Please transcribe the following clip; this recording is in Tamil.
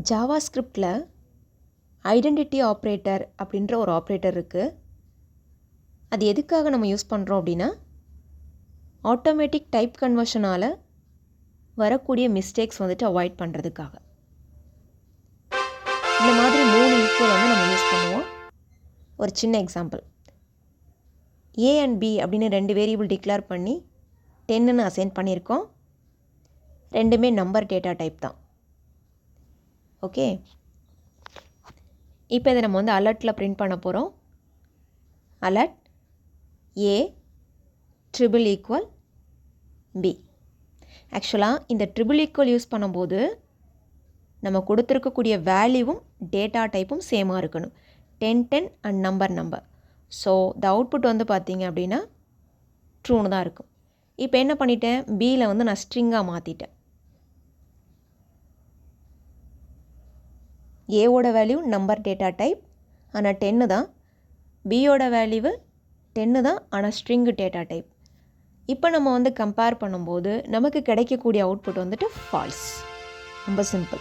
ஜாவாஸ்கிரிப்டில் ஐடென்டிட்டி ஆப்ரேட்டர் அப்படின்ற ஒரு ஆப்ரேட்டர் இருக்குது. அது எதுக்காக நம்ம யூஸ் பண்ணுறோம் அப்படின்னா, ஆட்டோமேட்டிக் டைப் கன்வர்ஷனால் வரக்கூடிய மிஸ்டேக்ஸ் வந்துட்டு அவாய்ட் பண்ணுறதுக்காக. இந்த மாதிரி 3 ஈக்குவல் வந்து நம்ம யூஸ் பண்ணுவோம். ஒரு சின்ன எக்ஸாம்பிள், ஏ அண்ட் பி அப்படின்னு 2 வேரியபிள் டிக்ளேர் பண்ணி 10ன்னு அசைன் பண்ணியிருக்கோம். ரெண்டுமே நம்பர் டேட்டா டைப் தான். ஓகே, இப்போ இதை நம்ம வந்து அலர்ட்டில் பிரிண்ட் பண்ண போகிறோம். Alert A triple equal B. ஆக்சுவலாக இந்த ட்ரிபிள் ஈக்குவல் யூஸ் பண்ணும்போது நம்ம கொடுத்துருக்கக்கூடிய வேல்யூவும் டேட்டா டைப்பும் சேமாக இருக்கணும். 10 10 and number. So the output வந்து பார்த்தீங்க அப்படின்னா ட்ரூன்னு தான் இருக்கும். இப்போ என்ன பண்ணிட்டேன், பியில் வந்து நான் ஸ்ட்ரிங்காக மாற்றிட்டேன். ஏவோட வேல்யூ நம்பர் டேட்டா டைப், ஆனால் 10 தான். பியோட வேல்யூவு 10 தான், ஆனால் ஸ்ட்ரிங்கு டேட்டா டைப். இப்போ நம்ம வந்து கம்பேர் பண்ணும்போது நமக்கு கிடைக்கக்கூடிய அவுட்புட் வந்துட்டு ஃபால்ஸ். ரொம்ப சிம்பிள்.